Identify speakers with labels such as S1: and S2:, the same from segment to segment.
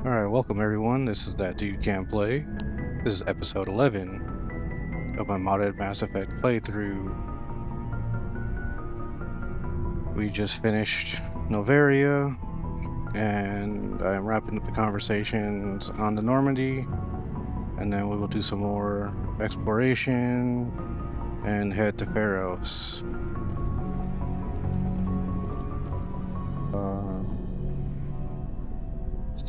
S1: Alright, welcome everyone. This is That Dude Can Play. This is episode 11 of my modded Mass Effect playthrough. We just finished Novaria, and I am wrapping up the conversations on the Normandy, and then we will do some more exploration and head to Pharos.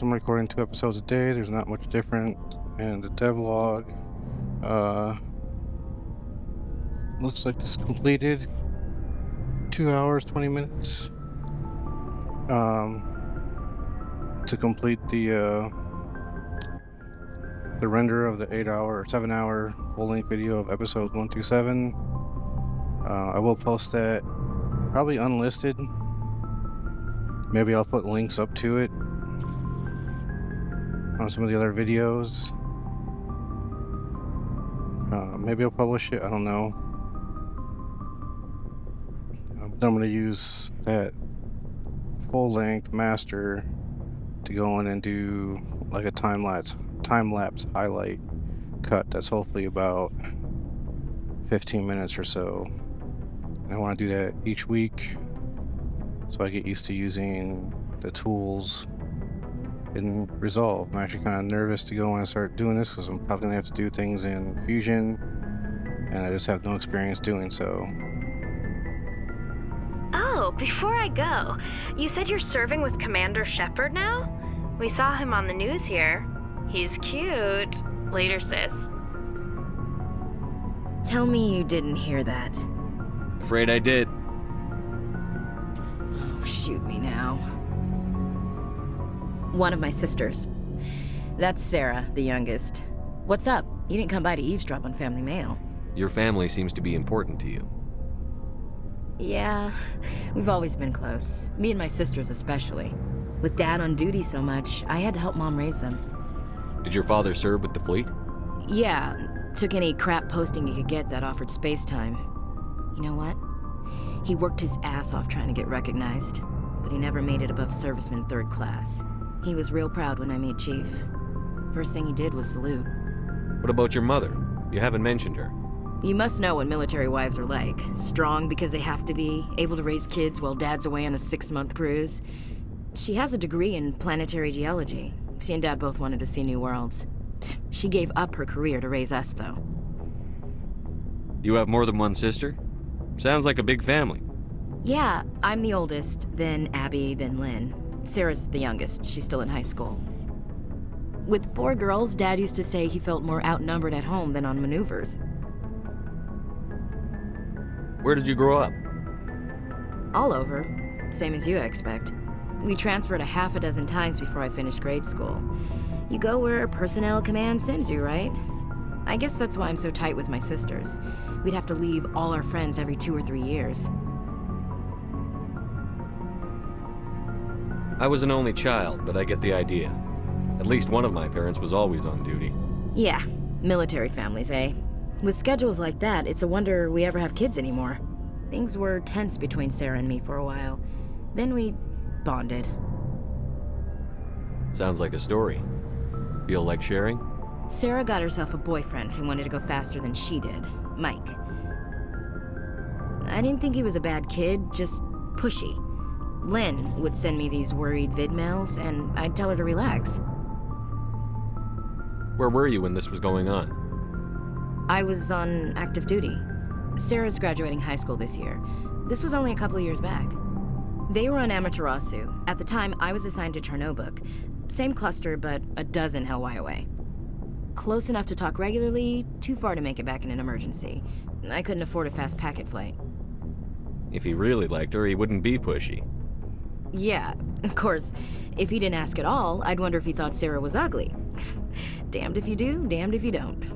S1: I'm recording 2 episodes a day. There's not much different in the devlog. Looks like this is completed. 2 hours, 20 minutes. To complete the render of the 8-hour or 7-hour full-length video of episodes 1 through 7. I will post that probably unlisted. Maybe I'll put links up to it on some of the other videos. Maybe I'll publish it, I don't know. But I'm going to use that full-length master to go in and do like a time-lapse highlight cut that's hopefully about 15 minutes or so. And I want to do that each week so I get used to using the tools in Resolve. I'm actually kind of nervous to go and start doing this because I'm probably going to have to do things in Fusion, and I just have no experience doing so.
S2: Oh, before I go, you said you're serving with Commander Shepard now? We saw him on the news here. He's cute. Later, sis.
S3: Tell me you didn't hear that.
S4: Afraid I did.
S3: Oh, shoot me now. One of my sisters. That's Sarah, the youngest. What's up? You didn't come by to eavesdrop on family mail.
S4: Your family seems to be important to you.
S3: Yeah, we've always been close. Me and my sisters especially. With Dad on duty so much, I had to help Mom raise them.
S4: Did your father serve with the fleet?
S3: Yeah, took any crap posting he could get that offered space time. You know what? He worked his ass off trying to get recognized, but he never made it above serviceman 3rd class. He was real proud when I made Chief. First thing he did was salute.
S4: What about your mother? You haven't mentioned her.
S3: You must know what military wives are like. Strong because they have to be, able to raise kids while Dad's away on a 6-month cruise. She has a degree in planetary geology. She and Dad both wanted to see new worlds. She gave up her career to raise us, though.
S4: You have more than one sister? Sounds like a big family.
S3: Yeah, I'm the oldest, then Abby, then Lynn. Sarah's the youngest. She's still in high school. With 4 girls, Dad used to say he felt more outnumbered at home than on maneuvers.
S4: Where did you grow up?
S3: All over. Same as you, I expect. We transferred a half a dozen times before I finished grade school. You go where personnel command sends you, right? I guess that's why I'm so tight with my sisters. We'd have to leave all our friends every 2 or 3 years.
S4: I was an only child, but I get the idea. At least one of my parents was always on duty.
S3: Yeah, military families, eh? With schedules like that, it's a wonder we ever have kids anymore. Things were tense between Sarah and me for a while. Then we bonded.
S4: Sounds like a story. Feel like sharing?
S3: Sarah got herself a boyfriend who wanted to go faster than she did, Mike. I didn't think he was a bad kid, just pushy. Lynn would send me these worried vid mails, and I'd tell her to relax.
S4: Where were you when this was going on?
S3: I was on active duty. Sarah's graduating high school this year. This was only a couple of years back. They were on Amaterasu. At the time, I was assigned to Chernobog. Same cluster, but a dozen LY away. Close enough to talk regularly, too far to make it back in an emergency. I couldn't afford a fast packet flight.
S4: If he really liked her, he wouldn't be pushy.
S3: Yeah, of course, if he didn't ask at all, I'd wonder if he thought Sarah was ugly. Damned if you do, damned if you don't.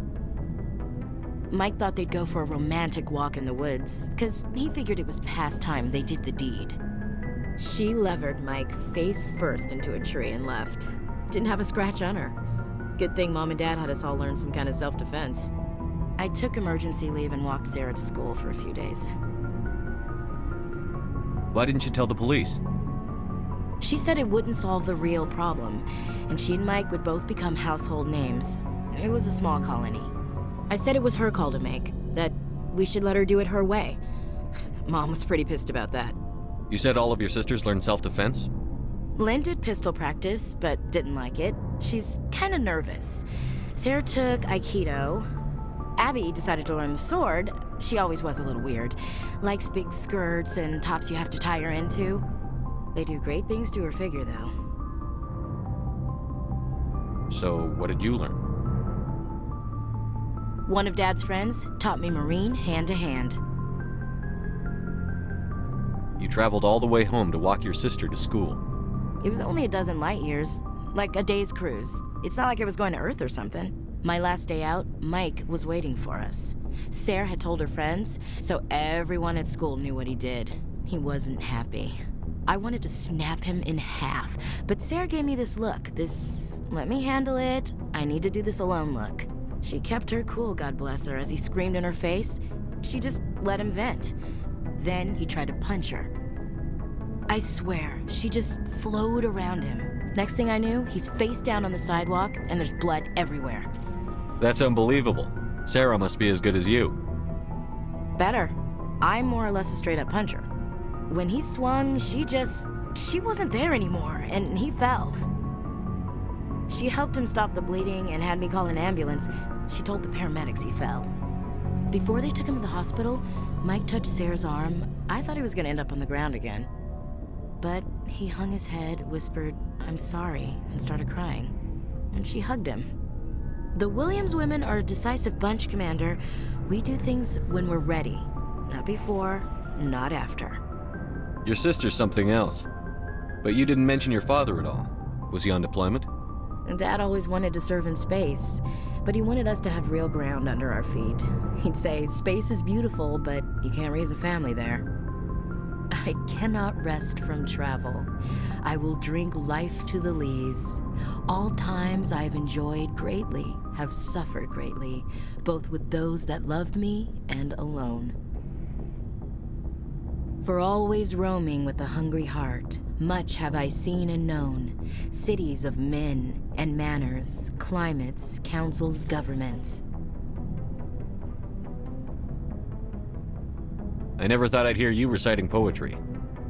S3: Mike thought they'd go for a romantic walk in the woods, because he figured it was past time they did the deed. She levered Mike face first into a tree and left. Didn't have a scratch on her. Good thing Mom and Dad had us all learn some kind of self-defense. I took emergency leave and walked Sarah to school for a few days.
S4: Why didn't you tell the police?
S3: She said it wouldn't solve the real problem, and she and Mike would both become household names. It was a small colony. I said it was her call to make, that we should let her do it her way. Mom was pretty pissed about that.
S4: You said all of your sisters learned self-defense?
S3: Lynn did pistol practice, but didn't like it. She's kind of nervous. Sarah took Aikido. Abby decided to learn the sword. She always was a little weird. Likes big skirts and tops you have to tie her into. They do great things to her figure, though.
S4: So, what did you learn?
S3: One of Dad's friends taught me Marine hand to hand.
S4: You traveled all the way home to walk your sister to school.
S3: It was only a dozen light years, like a day's cruise. It's not like I was going to Earth or something. My last day out, Mike was waiting for us. Sarah had told her friends, so everyone at school knew what he did. He wasn't happy. I wanted to snap him in half, but Sarah gave me this look, this let me handle it, I need to do this alone look. She kept her cool, God bless her, as he screamed in her face. She just let him vent. Then he tried to punch her. I swear, she just flowed around him. Next thing I knew, he's face down on the sidewalk and there's blood everywhere.
S4: That's unbelievable. Sarah must be as good as you.
S3: Better. I'm more or less a straight-up puncher. When he swung, she wasn't there anymore, and he fell. She helped him stop the bleeding and had me call an ambulance. She told the paramedics he fell. Before they took him to the hospital, Mike touched Sarah's arm. I thought he was gonna end up on the ground again. But he hung his head, whispered, "I'm sorry," and started crying. And she hugged him. The Williams women are a decisive bunch, Commander. We do things when we're ready. Not before, not after.
S4: Your sister's something else. But you didn't mention your father at all. Was he on deployment?
S3: Dad always wanted to serve in space, but he wanted us to have real ground under our feet. He'd say, space is beautiful, but you can't raise a family there. I cannot rest from travel. I will drink life to the lees. All times I have enjoyed greatly, have suffered greatly, both with those that loved me and alone. For always roaming with a hungry heart, much have I seen and known, cities of men and manners, climates, councils, governments.
S4: I never thought I'd hear you reciting poetry.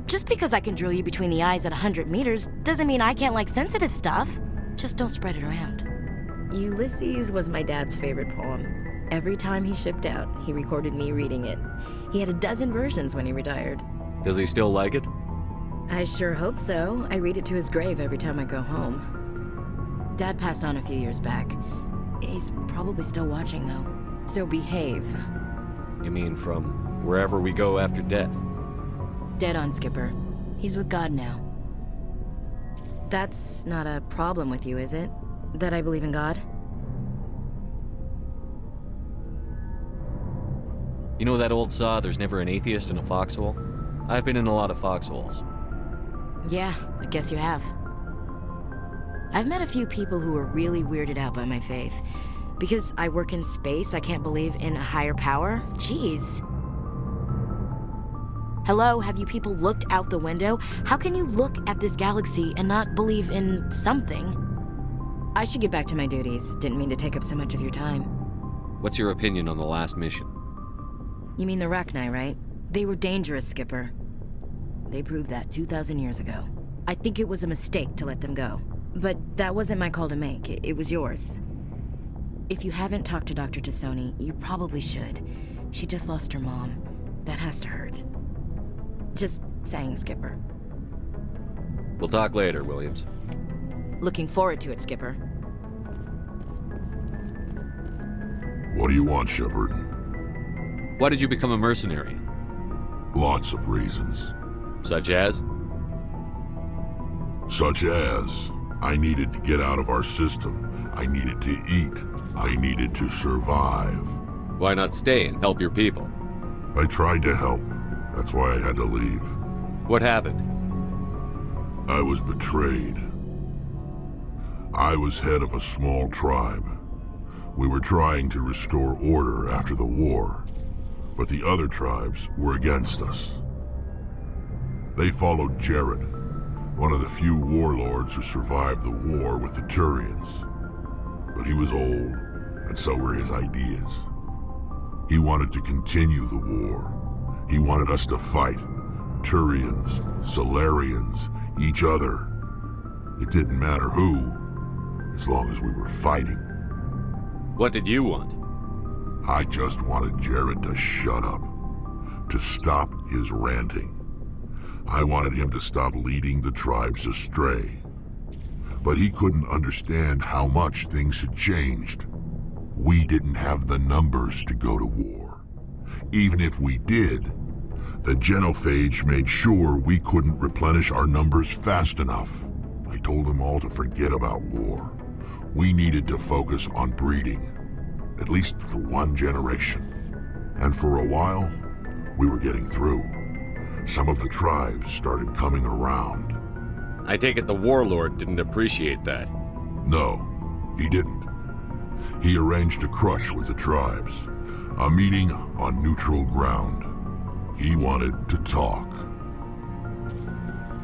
S3: Just because I can drill you between the eyes at 100 meters doesn't mean I can't like sensitive stuff. Just don't spread it around. Ulysses was my dad's favorite poem. Every time he shipped out, he recorded me reading it. He had a dozen versions when he retired.
S4: Does he still like it?
S3: I sure hope so. I read it to his grave every time I go home. Dad passed on a few years back. He's probably still watching, though. So behave.
S4: You mean from wherever we go after death?
S3: Dead on, Skipper. He's with God now. That's not a problem with you, is it? That I believe in God?
S4: You know that old saw, there's never an atheist in a foxhole? I've been in a lot of foxholes.
S3: Yeah, I guess you have. I've met a few people who were really weirded out by my faith. Because I work in space, I can't believe in a higher power? Jeez. Hello, have you people looked out the window? How can you look at this galaxy and not believe in something? I should get back to my duties. Didn't mean to take up so much of your time.
S4: What's your opinion on the last mission?
S3: You mean the Rachni, right? They were dangerous, Skipper. They proved that 2,000 years ago. I think it was a mistake to let them go. But that wasn't my call to make. It was yours. If you haven't talked to Dr. Tassoni, you probably should. She just lost her mom. That has to hurt. Just saying, Skipper.
S4: We'll talk later, Williams.
S3: Looking forward to it, Skipper.
S5: What do you want, Shepard?
S4: Why did you become a mercenary?
S5: Lots of reasons.
S4: Such as?
S5: Such as, I needed to get out of our system. I needed to eat. I needed to survive.
S4: Why not stay and help your people?
S5: I tried to help. That's why I had to leave.
S4: What happened?
S5: I was betrayed. I was head of a small tribe. We were trying to restore order after the war, but the other tribes were against us. They followed Jared. one of the few warlords who survived the war with the Turians. But he was old, and so were his ideas. He wanted to continue the war. He wanted us to fight. Turians, Solarians, each other. It didn't matter who, as long as we were fighting.
S4: What did you want?
S5: I just wanted Jared to shut up, to stop his ranting. I wanted him to stop leading the tribes astray. But he couldn't understand how much things had changed. We didn't have the numbers to go to war. Even if we did, the genophage made sure we couldn't replenish our numbers fast enough. I told them all to forget about war. We needed to focus on breeding, at least for one generation. And for a while, we were getting through. Some of the tribes started coming around.
S4: I take it the warlord didn't appreciate that.
S5: No, he didn't. He arranged a crush with the tribes, a meeting on neutral ground. He wanted to talk.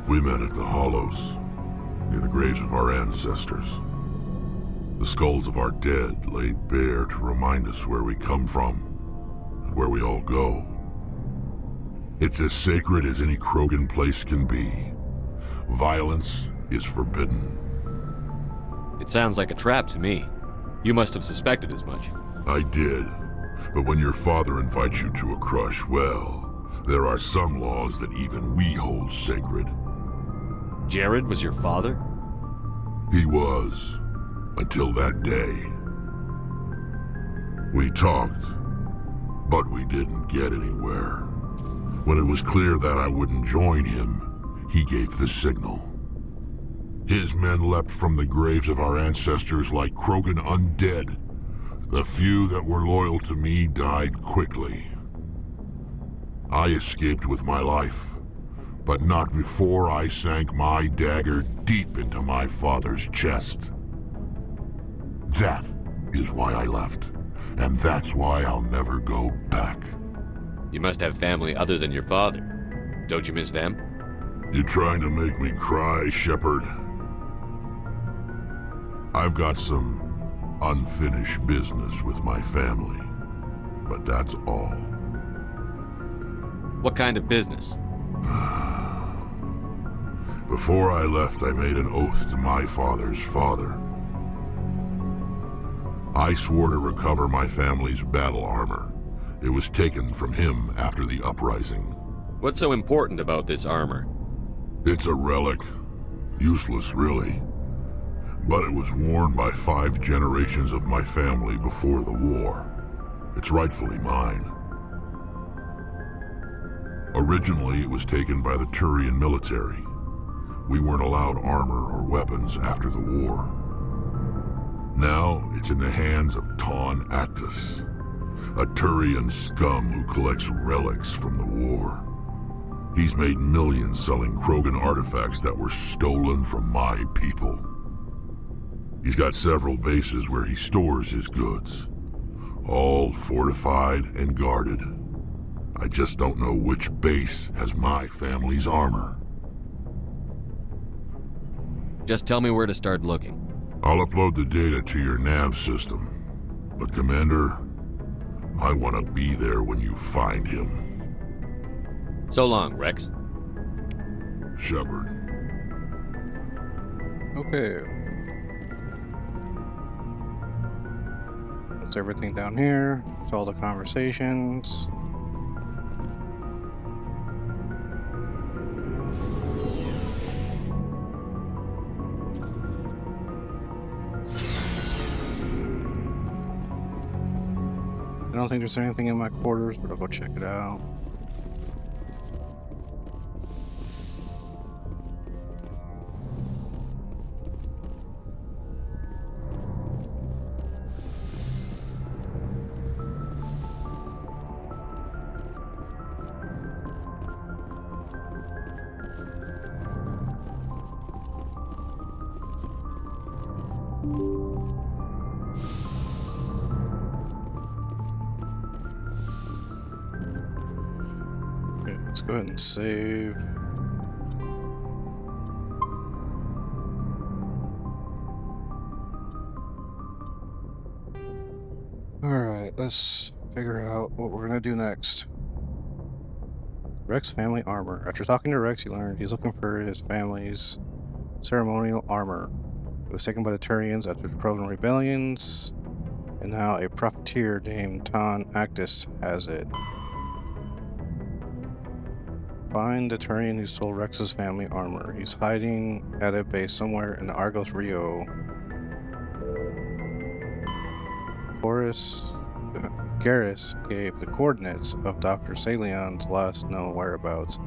S5: We met at the Hollows, near the graves of our ancestors. The skulls of our dead laid bare to remind us where we come from and where we all go. It's as sacred as any Krogan place can be. Violence is forbidden.
S4: It sounds like a trap to me. You must have suspected as much.
S5: I did, but when your father invites you to a crush, well, there are some laws that even we hold sacred.
S4: Jared was your father?
S5: He was, until that day. We talked, but we didn't get anywhere. When it was clear that I wouldn't join him, he gave the signal. His men leapt from the graves of our ancestors like Krogan undead. The few that were loyal to me died quickly. I escaped with my life, but not before I sank my dagger deep into my father's chest. That is why I left, and that's why I'll never go back.
S4: You must have family other than your father. Don't you miss them?
S5: You trying to make me cry, Shepard? I've got some unfinished business with my family, but that's all.
S4: What kind of business?
S5: Before I left, I made an oath to my father's father. I swore to recover my family's battle armor. It was taken from him after the uprising.
S4: What's so important about this armor?
S5: It's a relic. Useless, really. But it was worn by 5 generations of my family before the war. It's rightfully mine. Originally, it was taken by the Turian military. We weren't allowed armor or weapons after the war. Now, it's in the hands of Ton Actus, a Turian scum who collects relics from the war. He's made millions selling Krogan artifacts that were stolen from my people. He's got several bases where he stores his goods, all fortified and guarded. I just don't know which base has my family's armor.
S4: Just tell me where to start looking.
S5: I'll upload the data to your nav system. But Commander, I want to be there when you find him.
S4: So long, Rex.
S5: Shepard.
S1: Okay. That's everything down here. It's all the conversations. I don't think there's anything in my quarters, but I'll go check it out. Let's go ahead and save. Alright, let's figure out what we're gonna do next. Rex family armor. After talking to Rex, you learned he's looking for his family's ceremonial armor. It was taken by the Turians after the Krogan rebellions, and now a profiteer named Tan Actus has it. Find the Turian who stole Rex's family armor. He's hiding at a base somewhere in the Argos Rio. Garrus gave the coordinates of Dr. Salion's last known whereabouts.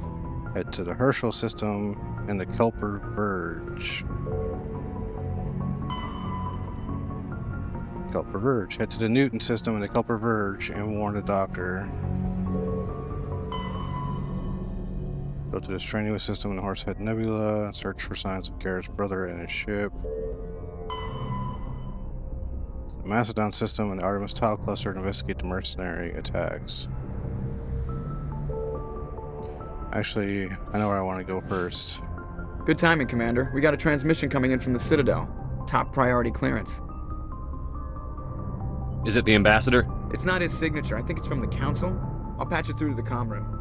S1: Head to the Herschel system and the Kelper Verge. Head to the Newton system and the Kelper Verge and warn the doctor. Go to the Strenuous system in the Horsehead Nebula and search for signs of Garrett's brother and his ship. The Macedon system and the Artemis Tau Cluster to investigate the mercenary attacks. Actually, I know where I want to go first.
S6: Good timing, Commander. We got a transmission coming in from the Citadel. Top priority clearance.
S4: Is it the ambassador?
S6: It's not his signature. I think it's from the Council. I'll patch it through to the comm room.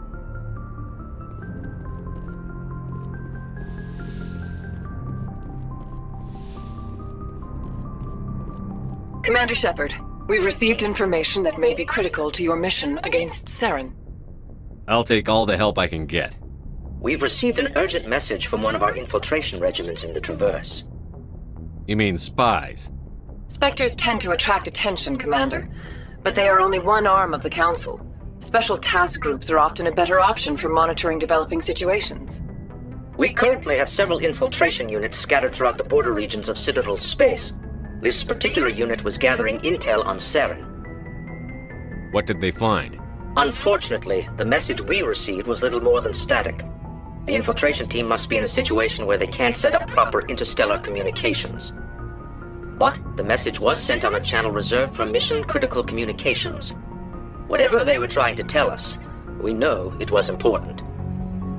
S7: Commander Shepard, we've received information that may be critical to your mission against Saren.
S4: I'll take all the help I can get.
S8: We've received an urgent message from one of our infiltration regiments in the Traverse.
S4: You mean spies?
S7: Spectres tend to attract attention, Commander, but they are only one arm of the Council. Special task groups are often a better option for monitoring developing situations.
S8: We currently have several infiltration units scattered throughout the border regions of Citadel space. This particular unit was gathering intel on Saren.
S4: What did they find?
S8: Unfortunately, the message we received was little more than static. The infiltration team must be in a situation where they can't set up proper interstellar communications. But the message was sent on a channel reserved for mission-critical communications. Whatever they were trying to tell us, we know it was important.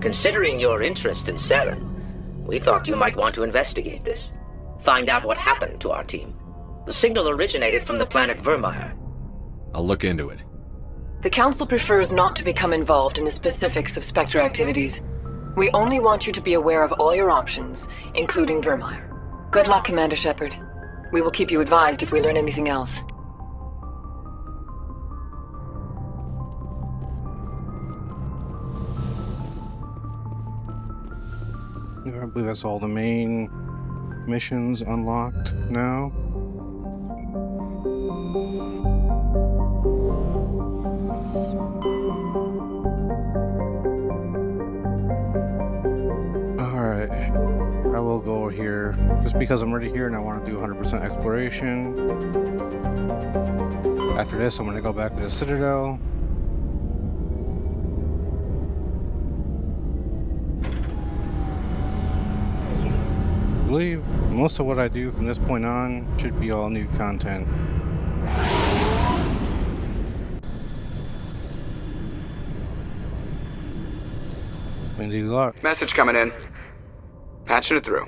S8: Considering your interest in Saren, we thought you might want to investigate this. Find out what happened to our team. The signal originated from the planet Vermeer.
S4: I'll look into it.
S7: The Council prefers not to become involved in the specifics of Spectre activities. We only want you to be aware of all your options, including Vermeer. Good luck, Commander Shepard. We will keep you advised if we learn anything else.
S1: I believe that's all the main missions unlocked now. Alright, I will go here just because I'm already here and I want to do 100% exploration. After this, I'm going to go back to the Citadel. I believe most of what I do from this point on should be all new content. Indeed, lock.
S6: Message coming in. Patching it through.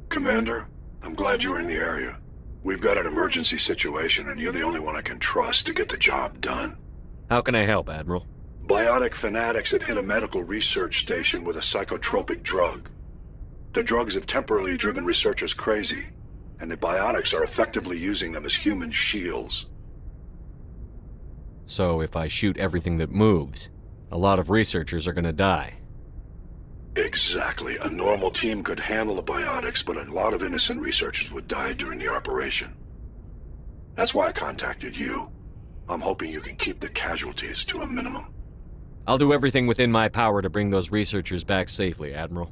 S9: Commander, I'm glad you were in the area. We've got an emergency situation and you're the only one I can trust to get the job done.
S4: How can I help, Admiral?
S9: Biotic fanatics have hit a medical research station with a psychotropic drug. The drugs have temporarily driven researchers crazy, and the biotics are effectively using them as human shields.
S4: So if I shoot everything that moves, a lot of researchers are gonna die.
S9: Exactly. A normal team could handle the biotics, but a lot of innocent researchers would die during the operation. That's why I contacted you. I'm hoping you can keep the casualties to a minimum.
S4: I'll do everything within my power to bring those researchers back safely, Admiral.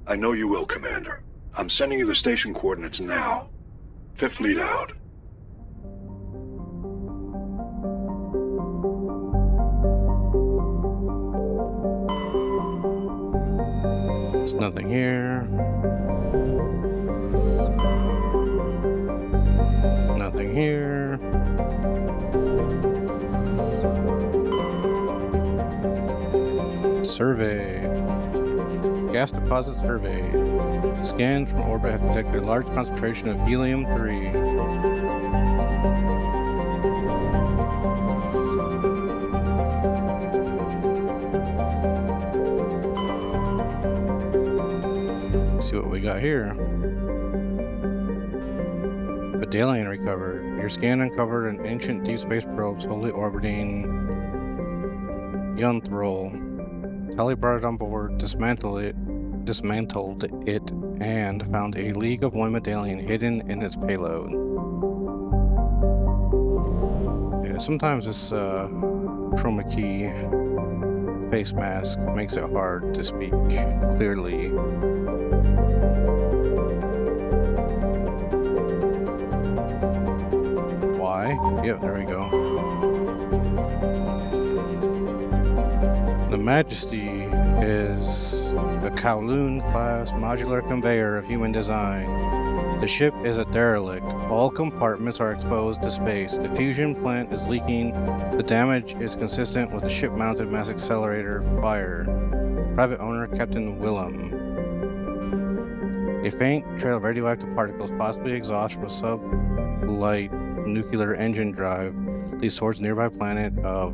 S9: I know you will, Commander. I'm sending you the station coordinates now. Fifth lead out.
S1: There's nothing here. Nothing here. Survey. gas deposit survey. Scans from orbit have detected a large concentration of helium-3. See what we got here. Medallion recovered. Your scan uncovered an ancient deep space probe slowly orbiting Yunthrol. Tali brought it on board, dismantled it, and found a League of One medallion hidden in its payload. Yeah, sometimes this chroma key face mask makes it hard to speak clearly. Why? Yep, there we go. The Majesty is a Kowloon-class modular conveyor of human design. The ship is a derelict. All compartments are exposed to space. The fusion plant is leaking. The damage is consistent with the ship-mounted mass accelerator fire. Private owner, Captain Willem. A faint trail of radioactive particles, possibly exhaust from a sub-light nuclear engine drive, leads towards the nearby planet of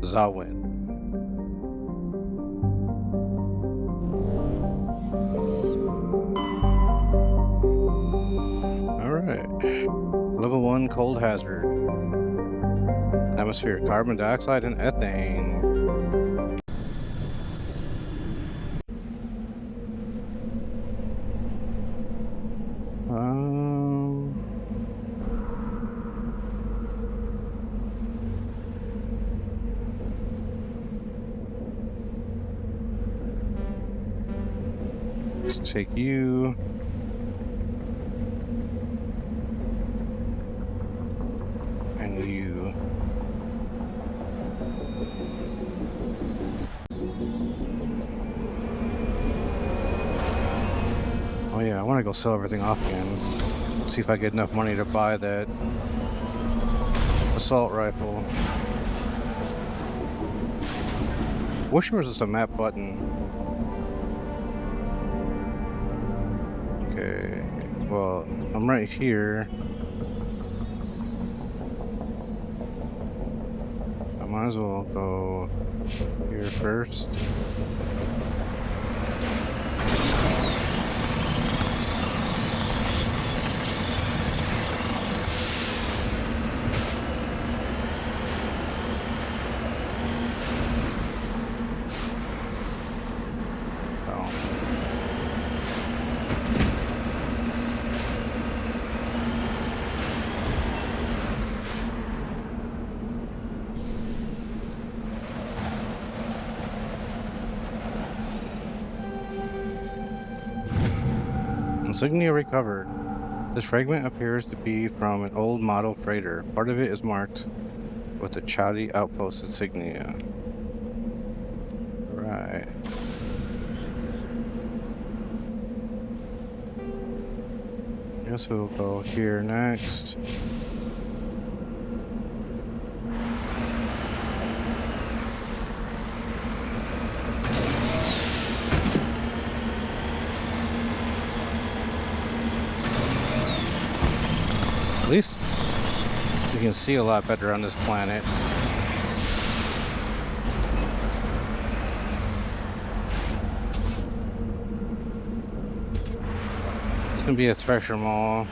S1: Zawin. Alright. Level 1 cold hazard. Atmosphere, carbon dioxide and ethane. Let's take you. And you. Oh yeah, I want to go sell everything off again. See if I get enough money to buy that assault rifle. Wish there was just a map button. Okay, well, I'm right here. I might as well go here first. Insignia recovered. This fragment appears to be from an old model freighter. Part of it is marked with the Chowdy Outpost insignia. Right. Guess we'll go here next. At least you can see a lot better on this planet. It's gonna be a treasure mall.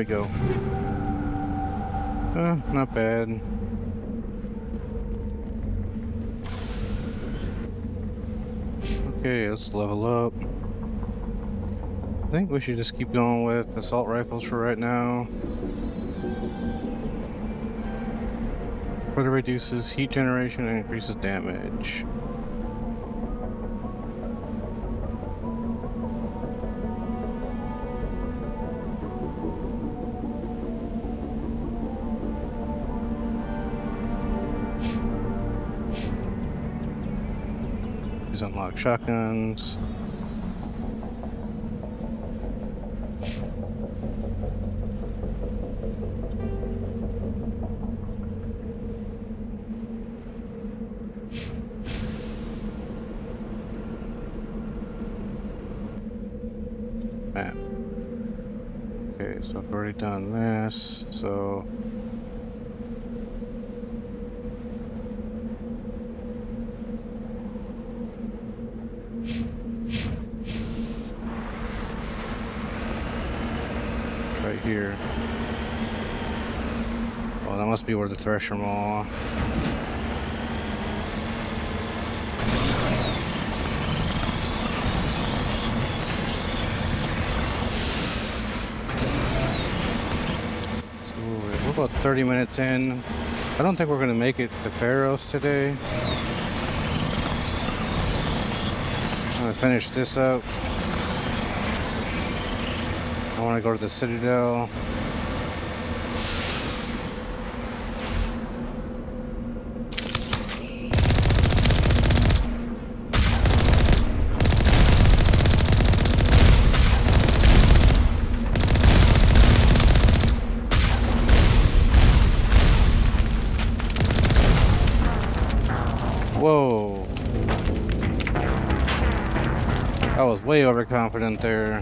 S1: we go. Not bad. Okay, let's level up. I think we should just keep going with assault rifles for right now. Further reduces heat generation and increases damage. These unlock shotguns. Map. Okay, so I've already done this, so it's right here. Oh, that must be where the Thresher Maw. We're about 30 minutes in. I don't think we're gonna make it to Pharos today. I'm gonna finish this up. I wanna go to the Citadel. Whoa. I was way overconfident there.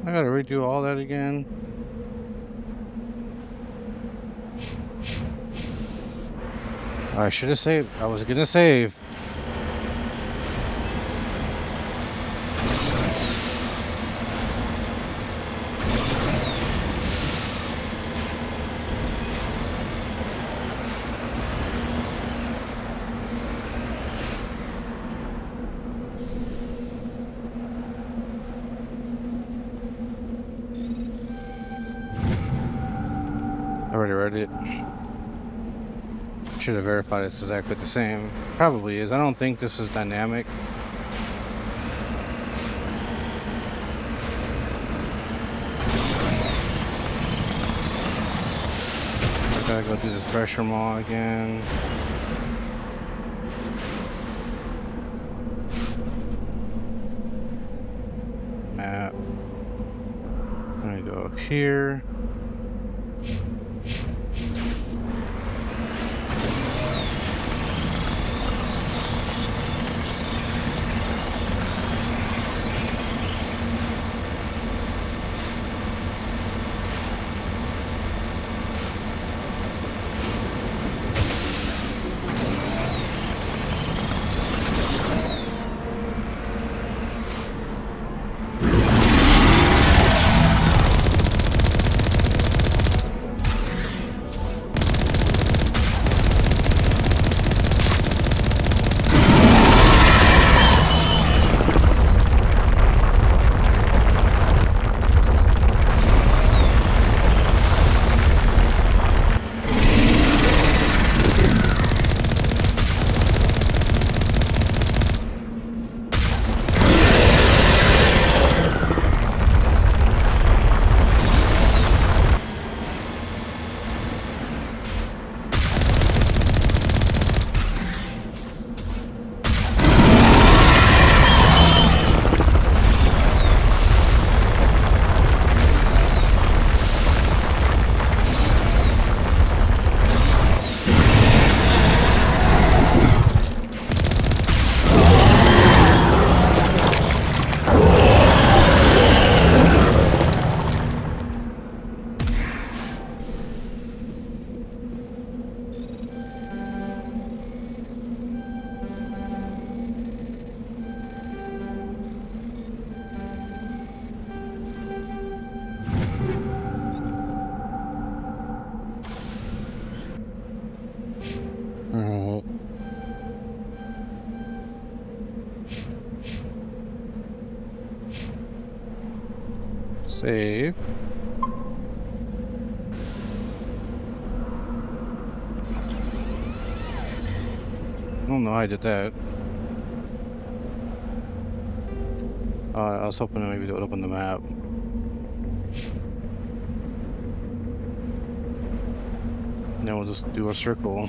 S1: I gotta redo all that again. I should have saved. I was gonna save. I already read it. Should have verified it's exactly the same. Probably is. I don't think this is dynamic. I gotta go do the Thresher Maw again. Map. I'm gonna go here. Save. Oh no, I did that. I was hoping maybe it would open the map. And then we'll just do a circle.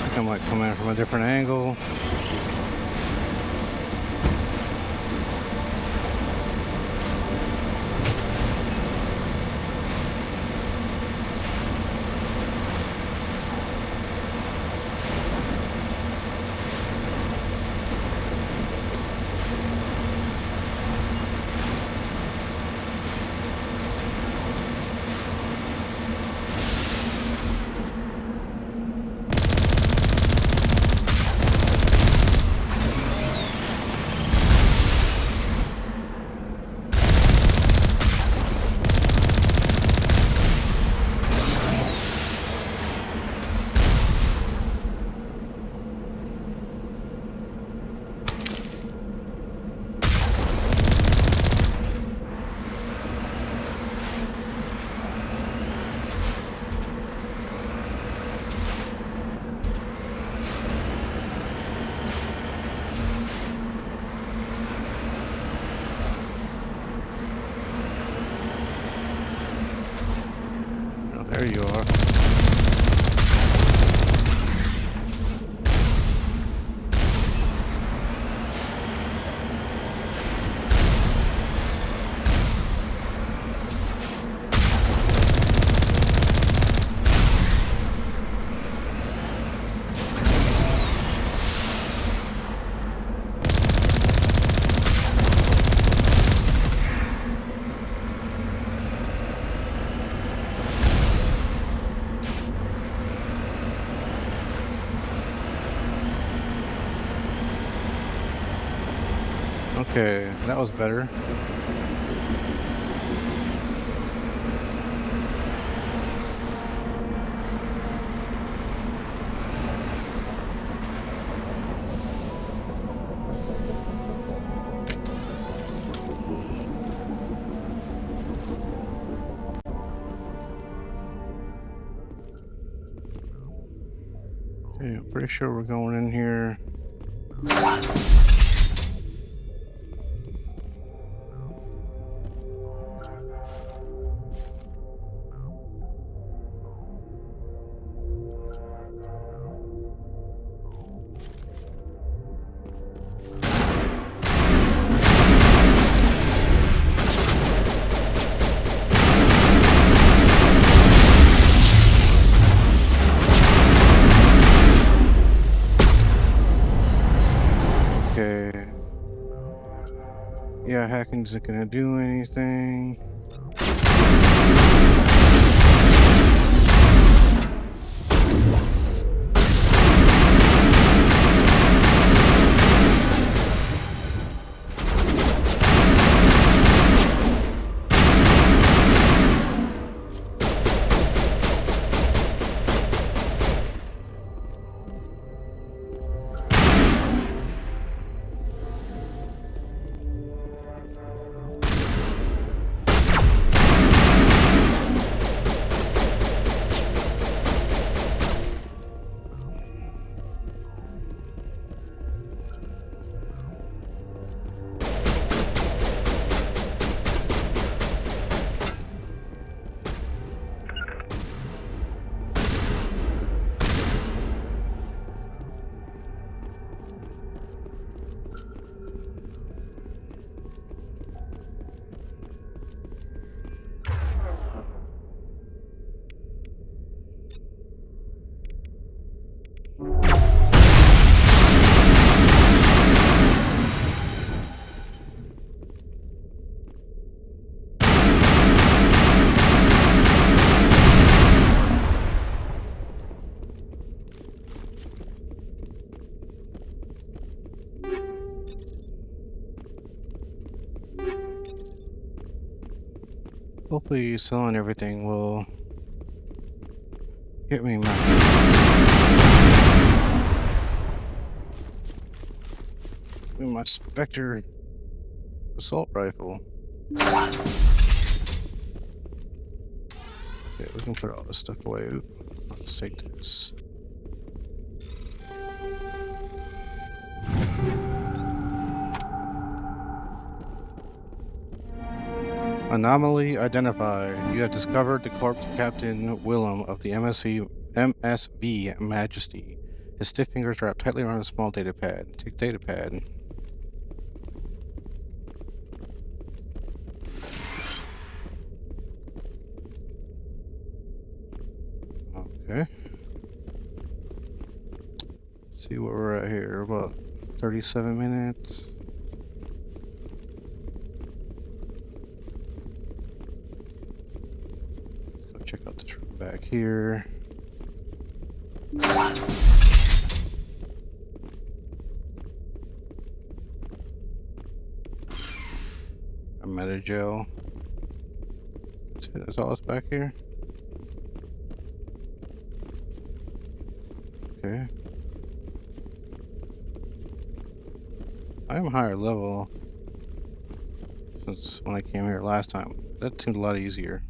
S1: I might come in from a different angle. There you are. Okay, that was better. Okay, I'm pretty sure we're going in here. Okay. Yeah, hacking isn't gonna do anything. Hopefully selling everything will get me my Spectre assault rifle. Okay, we can put all this stuff away. Let's take this. Anomaly identified. You have discovered the corpse of Captain Willem of the MSV Majesty. His stiff fingers wrapped tightly around a small data pad. Take data pad. Okay. See where we're at here. About 37 minutes. Let's go check out this room back here. A metagel. That's all that's back here. Okay. I am higher level since when I came here last time. That seemed a lot easier.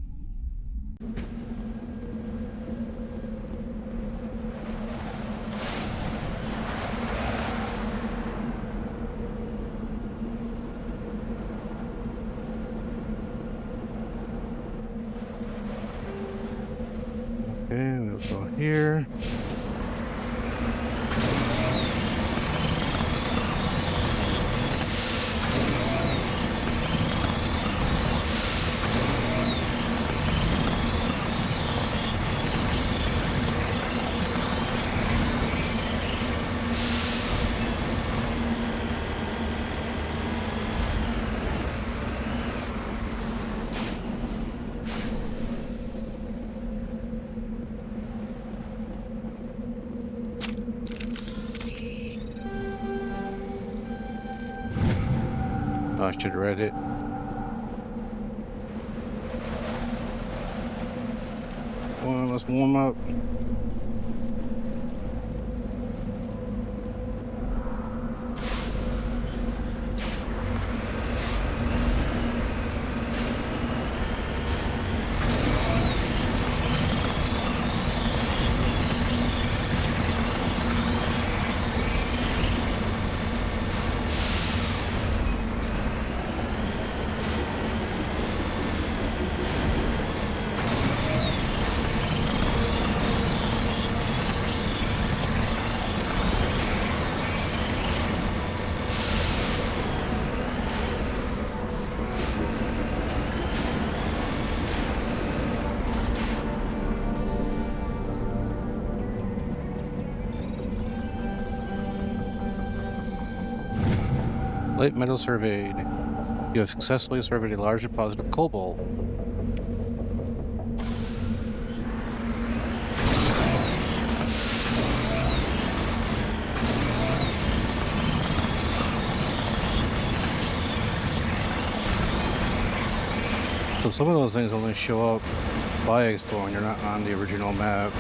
S1: Okay, we'll go here. I should have read it. Well, let's warm up. Light metal surveyed. You have successfully surveyed a large deposit of cobalt. So some of those things only show up by exploring, you're not on the original map.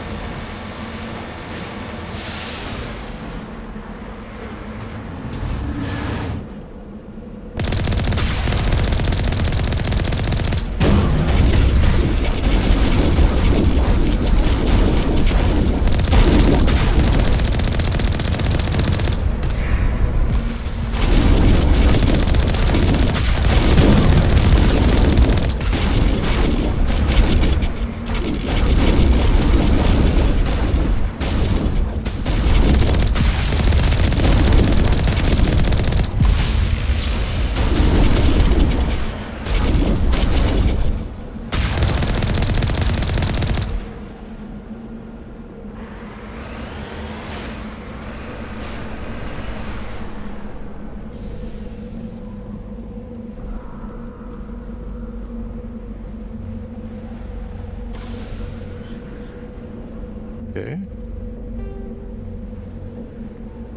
S1: Okay.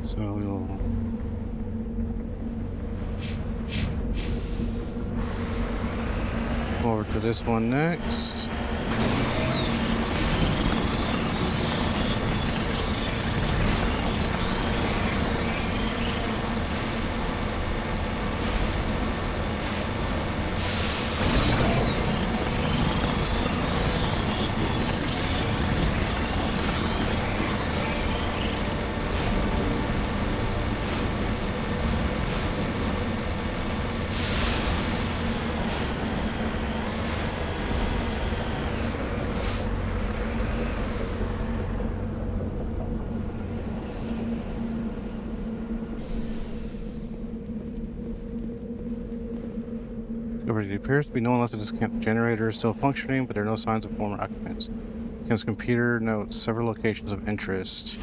S1: So we'll go over over to this one next. It appears to be no one left at this camp. The generator is still functioning, but there are no signs of former occupants. Camp's computer notes several locations of interest.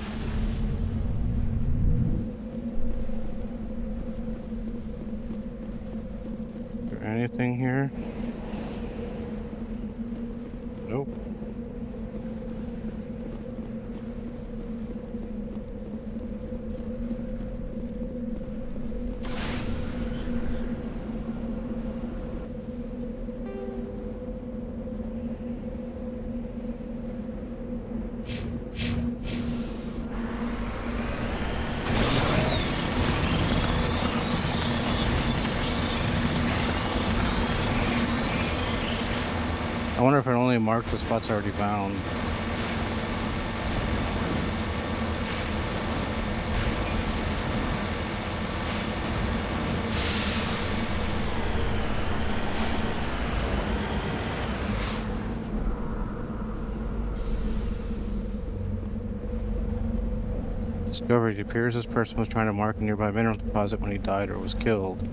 S1: Is there anything here? Nope. I wonder if it only marked the spots I already found. Discovery. It appears this person was trying to mark a nearby mineral deposit when he died or was killed.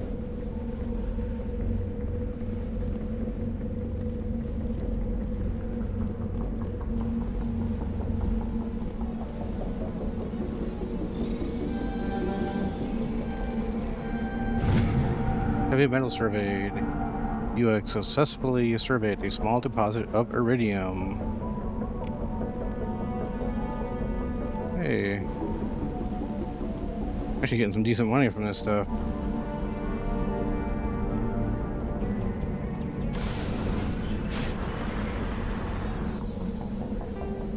S1: Heavy metal surveyed. You have successfully surveyed a small deposit of iridium. Hey. Actually getting some decent money from this stuff.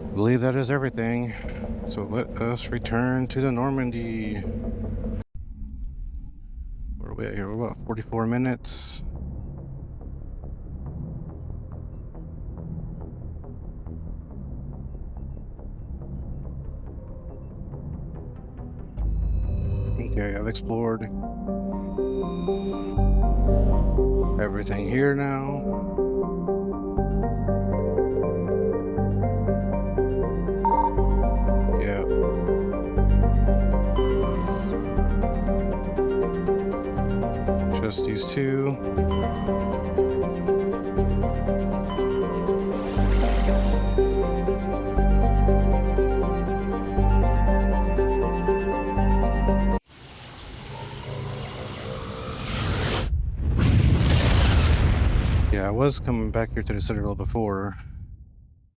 S1: I believe that is everything. So let us return to the Normandy. Where are we at here? We're about 44 minutes. Okay, I've explored everything here now. Yeah. Just these two. Yeah, I was coming back here to the Citadel before.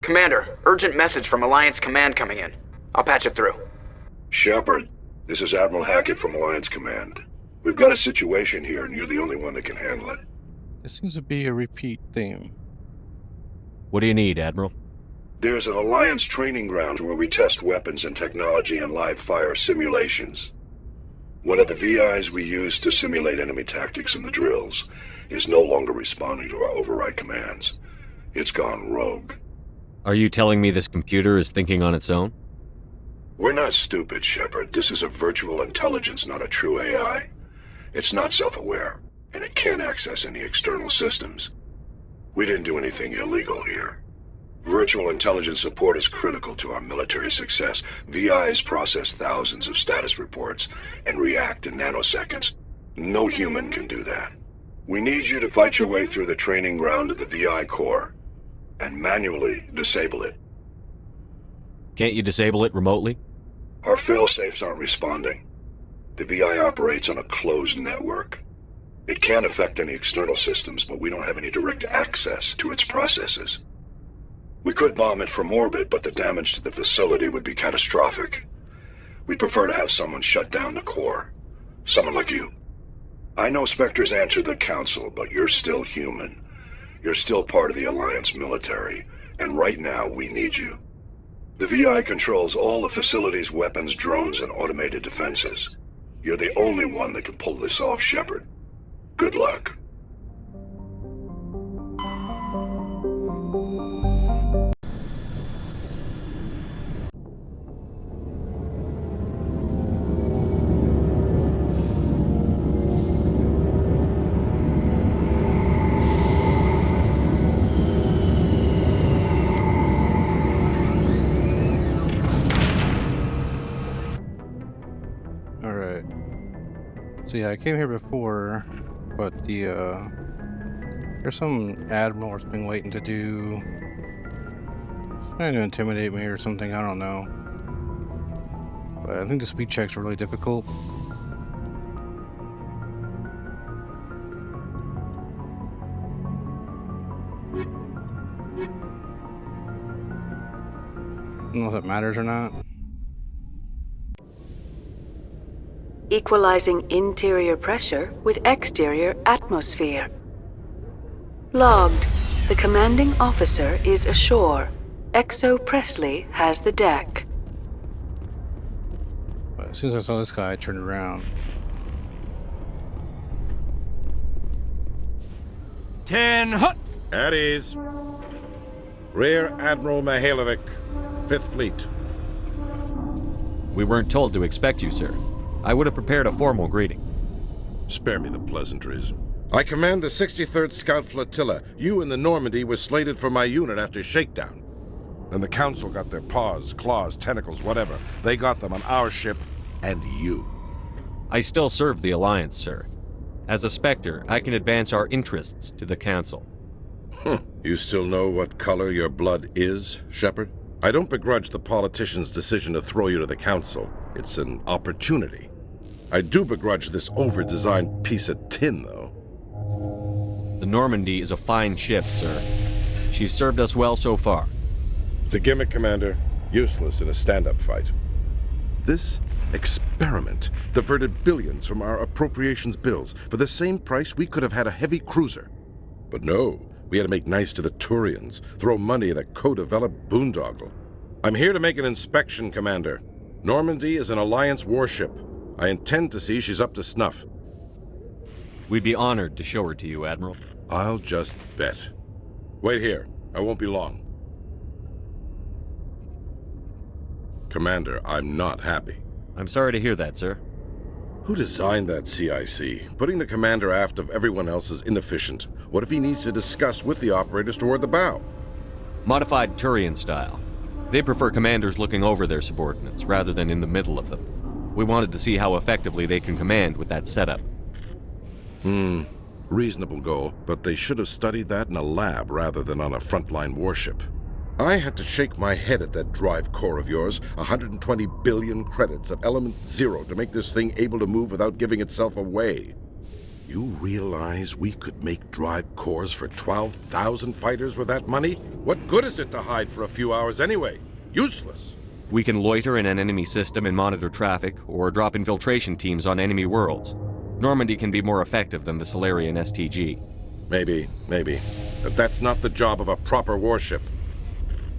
S6: Commander, urgent message from Alliance Command coming in. I'll patch it through.
S9: Shepard, this is Admiral Hackett from Alliance Command. We've got a situation here, and you're the only one that can handle it.
S1: This seems to be a repeat theme.
S4: What do you need, Admiral?
S9: There's an Alliance training ground where we test weapons and technology in live fire simulations. One of the VIs we use to simulate enemy tactics in the drills is no longer responding to our override commands. It's gone rogue.
S4: Are you telling me this computer is thinking on its own?
S9: We're not stupid, Shepard. This is a virtual intelligence, not a true AI. It's not self-aware, and it can't access any external systems. We didn't do anything illegal here. Virtual intelligence support is critical to our military success. VIs process thousands of status reports and react in nanoseconds. No human can do that. We need you to fight your way through the training ground of the VI core and manually disable it.
S4: Can't you disable it remotely?
S9: Our failsafes aren't responding. The VI operates on a closed network. It can't affect any external systems, but we don't have any direct access to its processes. We could bomb it from orbit, but the damage to the facility would be catastrophic. We'd prefer to have someone shut down the core. Someone like you. I know Spectres answer the Council, but you're still human. you're still part of the Alliance military, and right now we need you. The VI controls all the facility's weapons, drones, and automated defenses. You're the only one that can pull this off, Shepard. Good luck.
S1: Alright. So yeah, I came here before, but there's some admiral that's been waiting to do, trying to intimidate me or something, I don't know. But I think the speed checks are really difficult. I don't know if that matters or not.
S10: Equalizing interior pressure with exterior atmosphere. Logged. The commanding officer is ashore. Exo Presley has the deck.
S1: But as soon as I saw this guy, I turned around.
S11: 10 hut!
S12: At ease. Rear Admiral Mihailovic, 5th Fleet.
S4: We weren't told to expect you, sir. I would have prepared a formal greeting.
S12: Spare me the pleasantries. I command the 63rd Scout Flotilla. You and the Normandy were slated for my unit after shakedown. Then the Council got their paws, claws, tentacles, whatever. They got them on our ship, and you.
S4: I still serve the Alliance, sir. As a Spectre, I can advance our interests to the Council.
S12: You still know what color your blood is, Shepard? I don't begrudge the politician's decision to throw you to the Council. It's an opportunity. I do begrudge this over-designed piece of tin, though.
S4: The Normandy is a fine ship, sir. She's served us well so far.
S12: It's a gimmick, Commander. Useless in a stand-up fight. This experiment diverted billions from our appropriations bills. For the same price, we could have had a heavy cruiser. But no, we had to make nice to the Turians, throw money at a co-developed boondoggle. I'm here to make an inspection, Commander. Normandy is an Alliance warship. I intend to see she's up to snuff.
S4: We'd be honored to show her to you, Admiral.
S12: I'll just bet. Wait here. I won't be long. Commander, I'm not happy.
S4: I'm sorry to hear that, sir.
S12: Who designed that CIC? Putting the commander aft of everyone else is inefficient. What if he needs to discuss with the operators toward the bow?
S4: Modified Turian style. They prefer commanders looking over their subordinates rather than in the middle of them. We wanted to see how effectively they can command with that setup.
S12: Reasonable goal, but they should have studied that in a lab rather than on a frontline warship. I had to shake my head at that drive core of yours. 120 billion credits of element 0 to make this thing able to move without giving itself away. You realize we could make drive cores for 12,000 fighters with that money? What good is it to hide for a few hours anyway? Useless.
S4: We can loiter in an enemy system and monitor traffic, or drop infiltration teams on enemy worlds. Normandy can be more effective than the Solarian STG.
S12: Maybe. But that's not the job of a proper warship.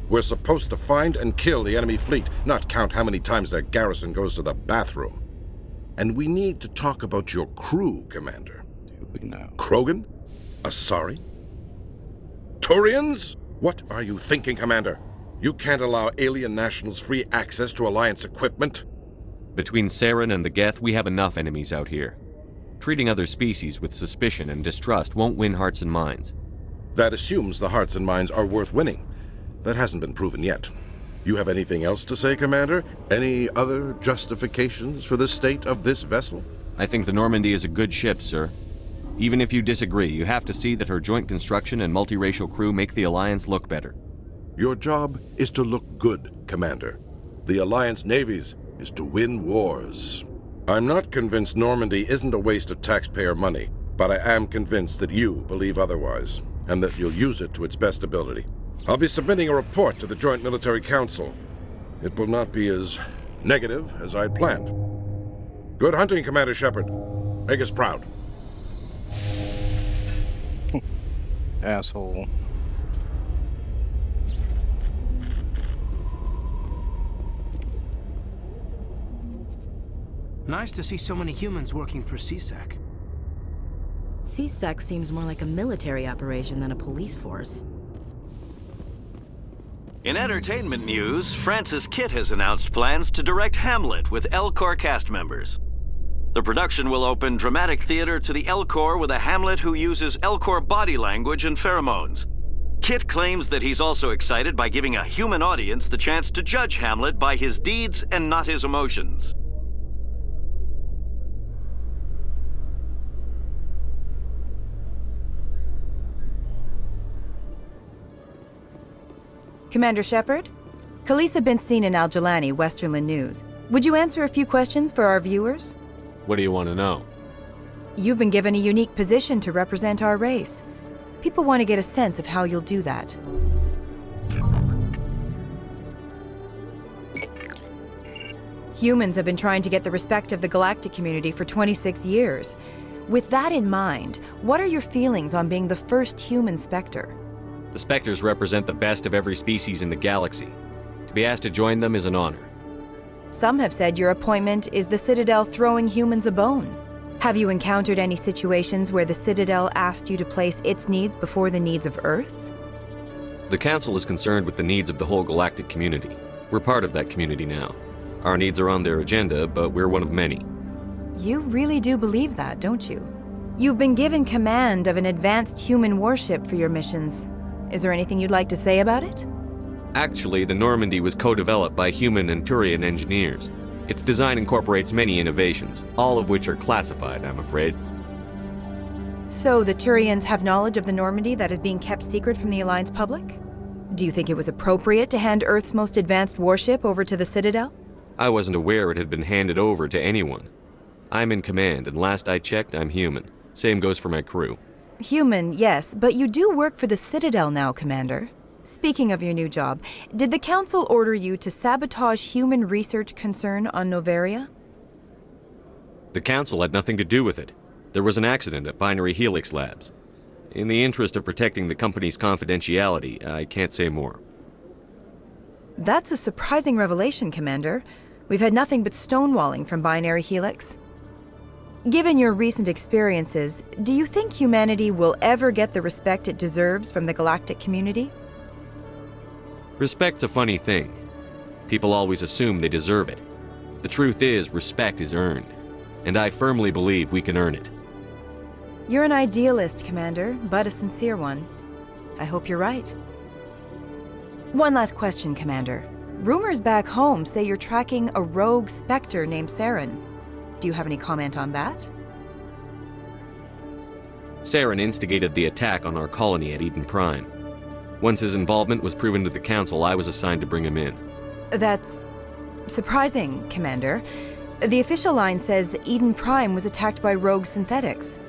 S12: We're supposed to find and kill the enemy fleet, not count how many times their garrison goes to the bathroom. And we need to talk about your crew, Commander.
S1: Do we know?
S12: Krogan? Asari? Turians? What are you thinking, Commander? You can't allow alien nationals free access to Alliance equipment?
S4: Between Saren and the Geth, we have enough enemies out here. Treating other species with suspicion and distrust won't win hearts and minds.
S12: That assumes the hearts and minds are worth winning. That hasn't been proven yet. You have anything else to say, Commander? Any other justifications for the state of this vessel?
S4: I think the Normandy is a good ship, sir. Even if you disagree, you have to see that her joint construction and multiracial crew make the Alliance look better.
S12: Your job is to look good, Commander. The Alliance navies is to win wars. I'm not convinced Normandy isn't a waste of taxpayer money, but I am convinced that you believe otherwise, and that you'll use it to its best ability. I'll be submitting a report to the Joint Military Council. It will not be as negative as I'd planned. Good hunting, Commander Shepard. Aegis proud.
S1: asshole.
S11: Nice to see so many humans working for CSEC.
S3: CSEC seems more like a military operation than a police force.
S13: In entertainment news, Francis Kitt has announced plans to direct Hamlet with L-Corps cast members. The production will open dramatic theater to the L-Corps with a Hamlet who uses L-Corps body language and pheromones. Kitt claims that he's also excited by giving a human audience the chance to judge Hamlet by his deeds and not his emotions.
S14: Commander Shepard? Khaleesa bint Sinan al-Jalani, Westerland News. Would you answer a few questions for our viewers?
S4: What do you want to know?
S14: You've been given a unique position to represent our race. People want to get a sense of how you'll do that. Humans have been trying to get the respect of the galactic community for 26 years. With that in mind, what are your feelings on being the first human Spectre?
S4: The Spectres represent the best of every species in the galaxy. To be asked to join them is an honor.
S14: Some have said your appointment is the Citadel throwing humans a bone. Have you encountered any situations where the Citadel asked you to place its needs before the needs of Earth?
S4: The Council is concerned with the needs of the whole galactic community. We're part of that community now. Our needs are on their agenda, but we're one of many.
S14: You really do believe that, don't you? You've been given command of an advanced human warship for your missions. Is there anything you'd like to say about it?
S4: Actually, the Normandy was co-developed by human and Turian engineers. Its design incorporates many innovations, all of which are classified, I'm afraid.
S14: So the Turians have knowledge of the Normandy that is being kept secret from the Alliance public? Do you think it was appropriate to hand Earth's most advanced warship over to the Citadel?
S4: I wasn't aware it had been handed over to anyone. I'm in command, and last I checked, I'm human. Same goes for my crew.
S14: Human, yes, but you do work for the Citadel now, Commander. Speaking of your new job, did the Council order you to sabotage human research concern on Noveria?
S4: The Council had nothing to do with it. There was an accident at Binary Helix Labs. In the interest of protecting the company's confidentiality, I can't say more.
S14: That's a surprising revelation, Commander. We've had nothing but stonewalling from Binary Helix. Given your recent experiences, do you think humanity will ever get the respect it deserves from the galactic community?
S4: Respect's a funny thing. People always assume they deserve it. The truth is, respect is earned. And I firmly believe we can earn it.
S14: You're an idealist, Commander, but a sincere one. I hope you're right. One last question, Commander. Rumors back home say you're tracking a rogue Spectre named Saren. Do you have any comment on that?
S4: Saren instigated the attack on our colony at Eden Prime. Once his involvement was proven to the Council, I was assigned to bring him in.
S14: That's surprising, Commander. The official line says Eden Prime was attacked by rogue synthetics.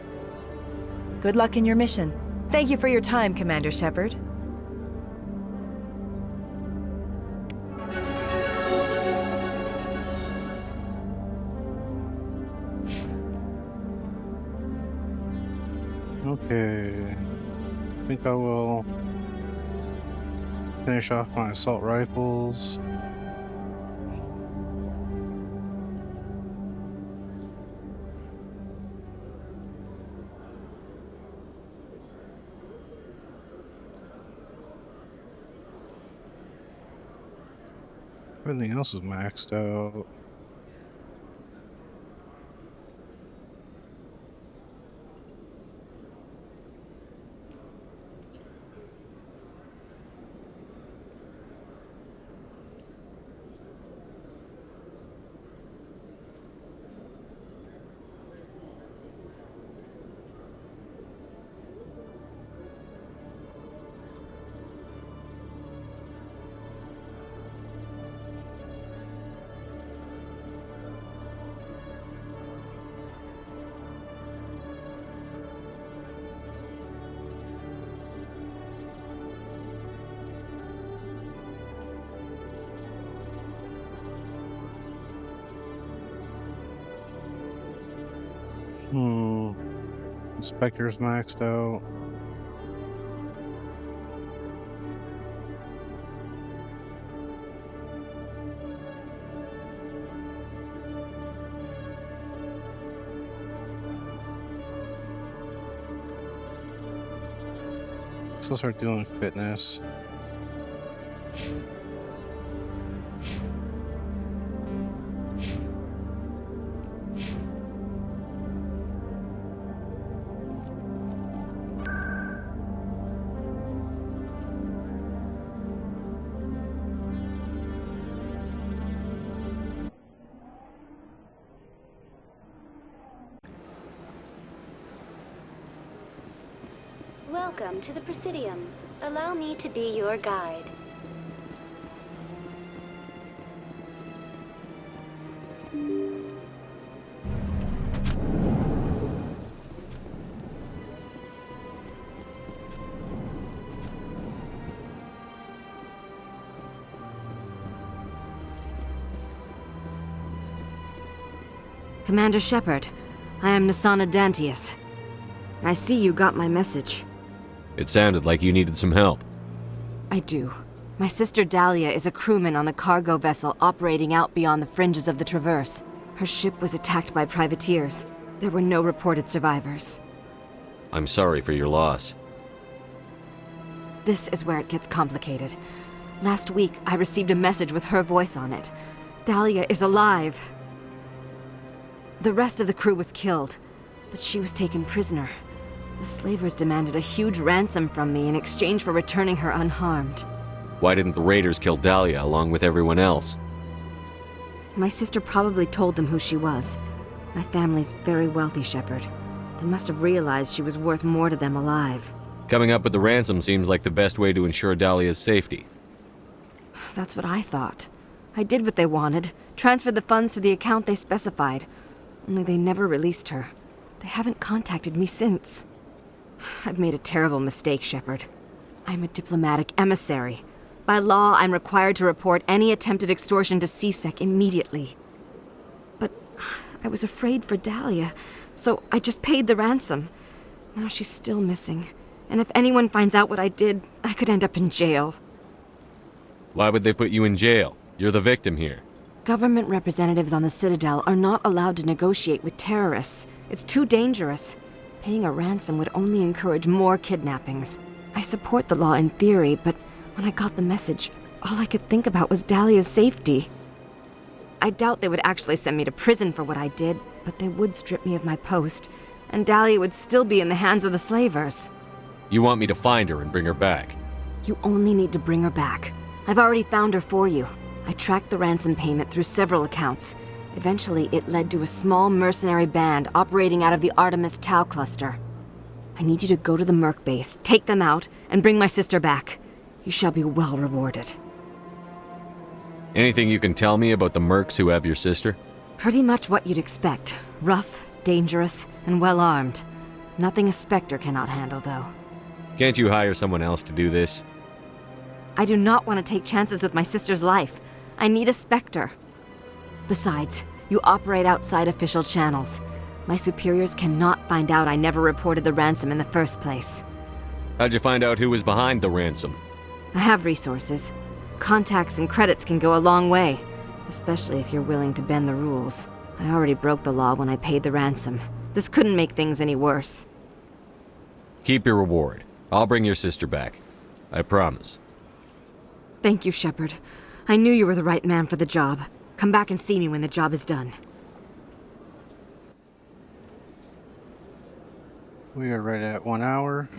S14: Good luck in your mission. Thank you for your time, Commander Shepard.
S1: Okay, I think I will finish off my assault rifles. Everything else is maxed out. Spectre's maxed out. I'll start doing fitness.
S15: Welcome to the Presidium. Allow me to be your guide.
S3: Commander Shepard, I am Nasana Dantius. I see you got my message.
S4: It sounded like you needed some help.
S3: I do. My sister Dahlia is a crewman on the cargo vessel operating out beyond the fringes of the Traverse. Her ship was attacked by privateers. There were no reported survivors.
S4: I'm sorry for your loss.
S3: This is where it gets complicated. Last week, I received a message with her voice on it. Dahlia is alive. The rest of the crew was killed, but she was taken prisoner. The slavers demanded a huge ransom from me in exchange for returning her unharmed.
S4: Why didn't the raiders kill Dahlia along with everyone else?
S3: My sister probably told them who she was. My family's very wealthy, Shepard. They must have realized she was worth more to them alive.
S4: Coming up with the ransom seems like the best way to ensure Dahlia's safety.
S3: That's what I thought. I did what they wanted, transferred the funds to the account they specified. Only they never released her. They haven't contacted me since. I've made a terrible mistake, Shepard. I'm a diplomatic emissary. By law, I'm required to report any attempted extortion to CSEC immediately. But I was afraid for Dahlia, so I just paid the ransom. Now she's still missing. And if anyone finds out what I did, I could end up in jail.
S4: Why would they put you in jail? You're the victim here.
S3: Government representatives on the Citadel are not allowed to negotiate with terrorists. It's too dangerous. Paying a ransom would only encourage more kidnappings. I support the law in theory, but when I got the message, all I could think about was Dahlia's safety. I doubt they would actually send me to prison for what I did, but they would strip me of my post, and Dahlia would still be in the hands of the slavers.
S4: You want me to find her and bring her back?
S3: You only need to bring her back. I've already found her for you. I tracked the ransom payment through several accounts. Eventually, it led to a small mercenary band operating out of the Artemis Tau cluster. I need you to go to the Merc base, take them out, and bring my sister back. You shall be well rewarded.
S4: Anything you can tell me about the mercs who have your sister?
S3: Pretty much what you'd expect. Rough, dangerous, and well-armed. Nothing a Spectre cannot handle, though.
S4: Can't you hire someone else to do this?
S3: I do not want to take chances with my sister's life. I need a Spectre. Besides, you operate outside official channels. My superiors cannot find out I never reported the ransom in the first place.
S4: How'd you find out who was behind the ransom?
S3: I have resources. Contacts and credits can go a long way, especially if you're willing to bend the rules. I already broke the law when I paid the ransom. This couldn't make things any worse.
S4: Keep your reward. I'll bring your sister back. I promise.
S3: Thank you, Shepard. I knew you were the right man for the job. Come back and see me when the job is done.
S1: We are right at 1 hour.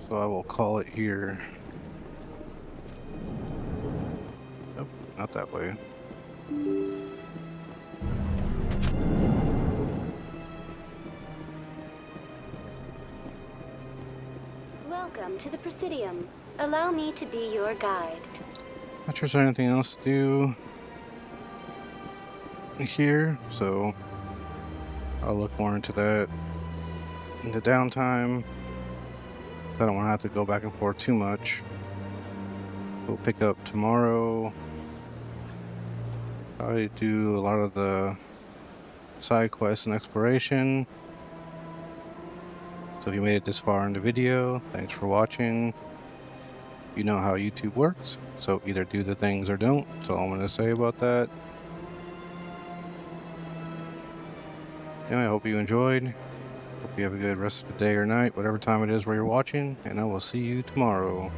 S1: So I will call it here. Nope, not that way.
S15: Welcome to the Presidium. Allow me to be your guide.
S1: Not sure if there's anything else to do here, so I'll look more into that in the downtime. I don't want to have to go back and forth too much. We'll pick up tomorrow. I do a lot of the side quests and exploration. So if you made it this far in the video, thanks for watching. You know how YouTube works, so either do the things or don't. That's all I'm going to say about that. Anyway, I hope you enjoyed. Hope you have a good rest of the day or night, whatever time it is where you're watching, and I will see you tomorrow.